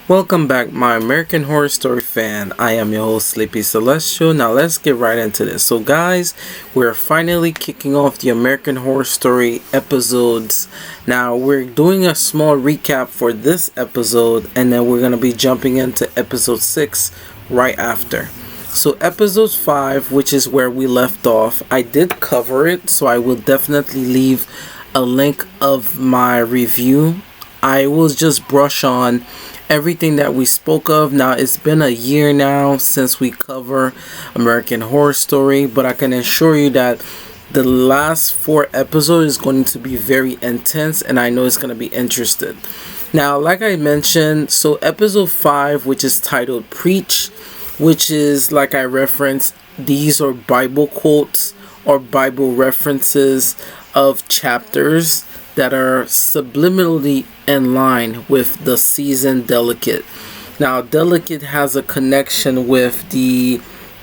Welcome back, my American Horror Story fan. I am your host, Sleepy Celestial. Now let's get right into this. So guys, we're finally kicking off the American Horror Story episodes. Now we're doing a small recap for this episode, and then we're going to be jumping into episode 6 right after. So episode 5, which is where we left off, I did cover it, so I will definitely leave a link of my review. I will just brush on everything that we spoke of. Now it's been a year now since we cover American Horror Story, but I can assure you that the last 4 episodes is going to be very intense, and I know it's going to be interesting. Now, like I mentioned, so episode 5, which is titled Preech, which is, like I referenced, these are Bible quotes or Bible references of chapters that are subliminally in line with the season Delicate. Now, Delicate has a connection with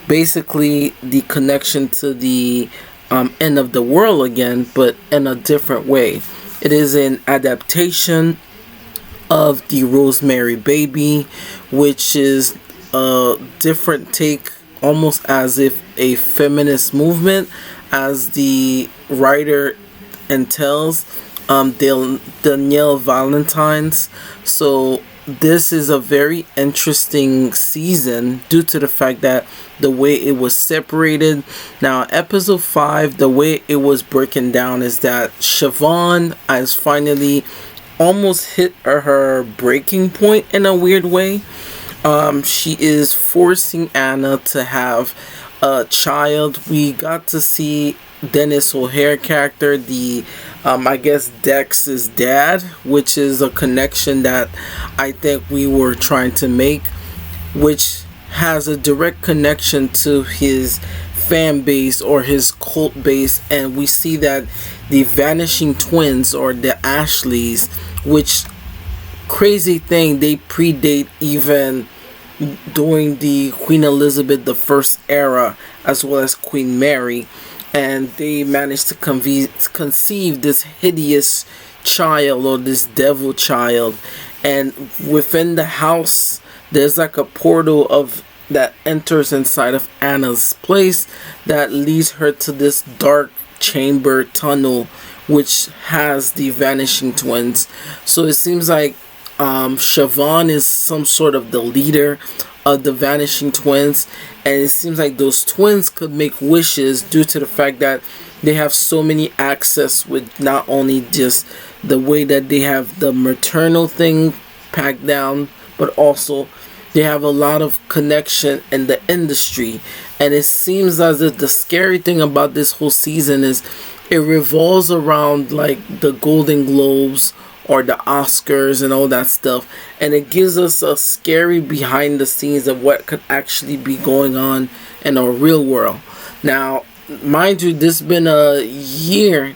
basically the connection to the end of the world again, but in a different way. It is an adaptation of the Rosemary Baby, which is a different take, almost as if a feminist movement, as the writer entails. Danielle Valentine's. So this is a very interesting season due to the fact that the way it was separated. Now episode 5, the way it was breaking down is that Siobhan has finally almost hit her breaking point in a weird way. She is forcing Anna to have a child. We got to see Dennis O'Hare character, I guess Dex's dad, which is a connection that I think we were trying to make, which has a direct connection to his fan base or his cult base. And we see that the Vanishing Twins, or the Ashleys, which, crazy thing, they predate even during the Queen Elizabeth I era, as well as Queen Mary. And they managed to conceive this hideous child, or this devil child. And within the house, there's like a portal that enters inside of Anna's place that leads her to this dark chamber tunnel, which has the Vanishing Twins. So it seems like Siobhan is some sort of the leader of the Vanishing Twins, and it seems like those twins could make wishes due to the fact that they have so many access with not only just the way that they have the maternal thing packed down, but also they have a lot of connection in the industry. And it seems as if the scary thing about this whole season is it revolves around like the Golden Globes or the Oscars and all that stuff, and it gives us a scary behind the scenes of what could actually be going on in our real world. Now, mind you, this has been a year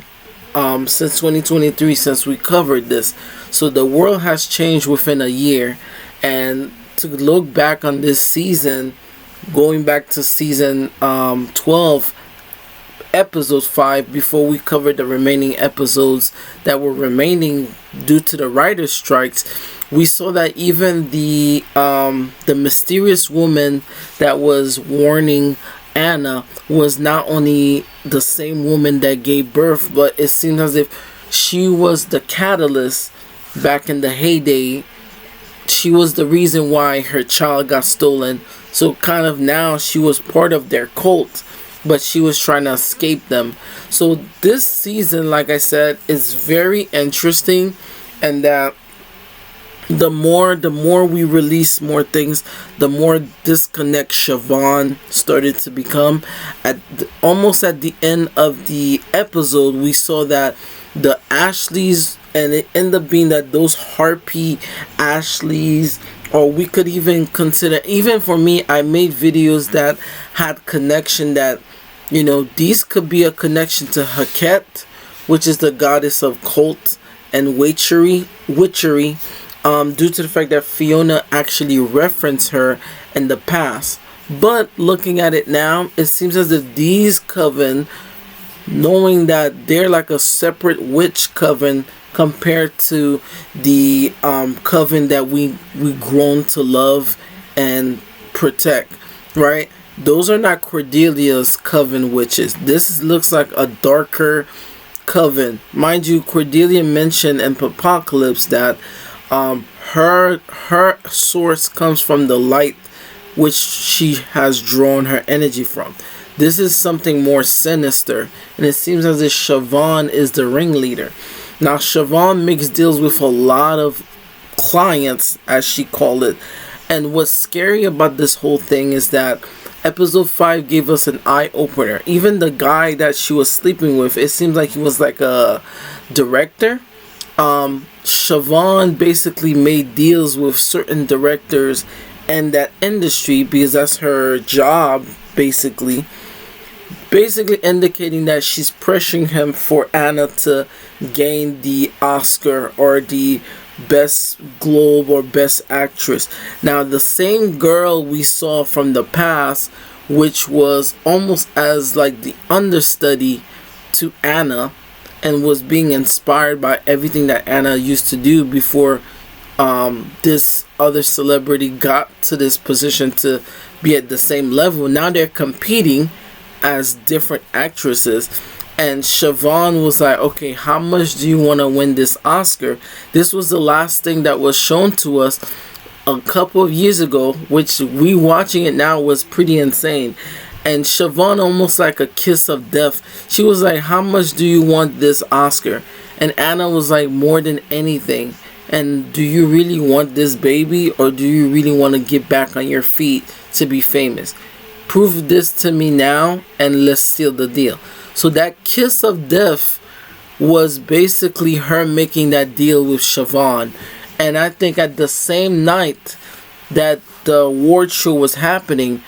since 2023 since we covered this, so the world has changed within a year. And to look back on this season, going back to season 12, episode 5, before we covered the remaining episodes that were remaining due to the writer's strikes, we saw that even the mysterious woman that was warning Anna was not only the same woman that gave birth, but it seemed as if she was the catalyst back in the heyday. She was the reason why her child got stolen. So kind of now she was part of their cult, but she was trying to escape them. So this season, like I said, is very interesting, and that the more we release more things, the more disconnect Siobhan started to become. Almost at the end of the episode, we saw that the Ashleys, and it ended up being that those Harpy Ashleys, or we could even consider, even for me, I made videos that had connection that, you know, these could be a connection to Heket, which is the goddess of cult and witchery, due to the fact that Fiona actually referenced her in the past. But looking at it now, it seems as if these coven, knowing that they're like a separate witch coven compared to the coven that we grown to love and protect, right? Those are not Cordelia's coven witches. This looks like a darker coven. Mind you, Cordelia mentioned in Apocalypse that her source comes from the light which she has drawn her energy from. This is something more sinister, and it seems as if Siobhan is the ringleader. Now, Siobhan makes deals with a lot of clients, as she called it, and what's scary about this whole thing is that episode 5 gave us an eye-opener. Even the guy that she was sleeping with, it seems like he was like a director. Siobhan basically made deals with certain directors in that industry because that's her job, basically indicating that she's pressuring him for Anna to gain the Oscar or the Best Globe or Best Actress. Now, the same girl we saw from the past, which was almost as like the understudy to Anna and was being inspired by everything that Anna used to do before this other celebrity got to this position to be at the same level. Now they're competing as different actresses, and Siobhan was like, okay, how much do you want to win this Oscar? This was the last thing that was shown to us a couple of years ago, which we watching it now was pretty insane. And Siobhan, almost like a kiss of death, she was like, how much do you want this Oscar? And Anna was like, more than anything. And do you really want this baby, or do you really want to get back on your feet to be famous? Prove this to me now and let's seal the deal. So that kiss of death was basically her making that deal with Siobhan. And I think at the same night that the award show was happening,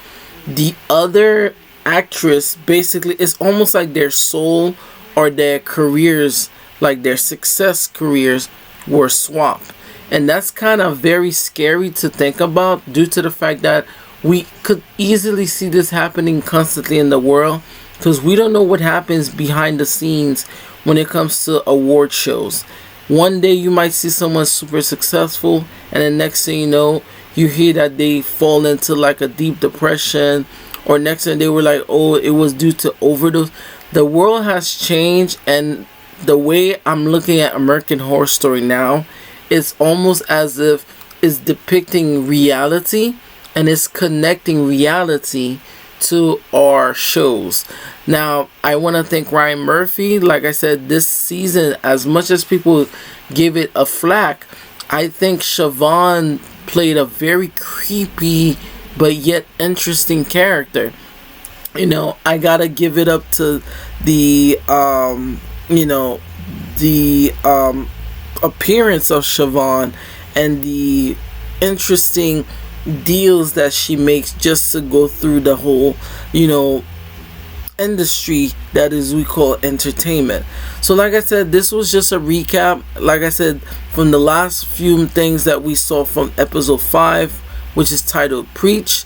the other actress, basically, it's almost like their soul or their careers, like their success careers, were swapped. And that's kind of very scary to think about, due to the fact that we could easily see this happening constantly in the world, because we don't know what happens behind the scenes when it comes to award shows. One day you might see someone super successful, and the next thing you know, you hear that they fall into like a deep depression, or next thing they were like, oh, it was due to overdose. The world has changed, and the way I'm looking at American Horror Story now, it's almost as if it's depicting reality, and it's connecting reality to our shows. Now, I want to thank Ryan Murphy. Like I said, this season, as much as people give it a flack, I think Siobhan played a very creepy but yet interesting character. You know, I gotta give it up to the appearance of Siobhan and the interesting deals that she makes just to go through the whole, industry that is we call entertainment. So like I said, this was just a recap, like I said, from the last few things that we saw from episode 5, which is titled Preach.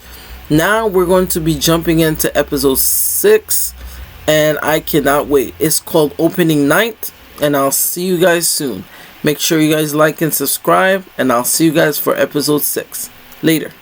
Now we're going to be jumping into episode 6, and I cannot wait. It's called Opening Night, and I'll see you guys soon. Make sure you guys like and subscribe, and I'll see you guys for episode 6. Later.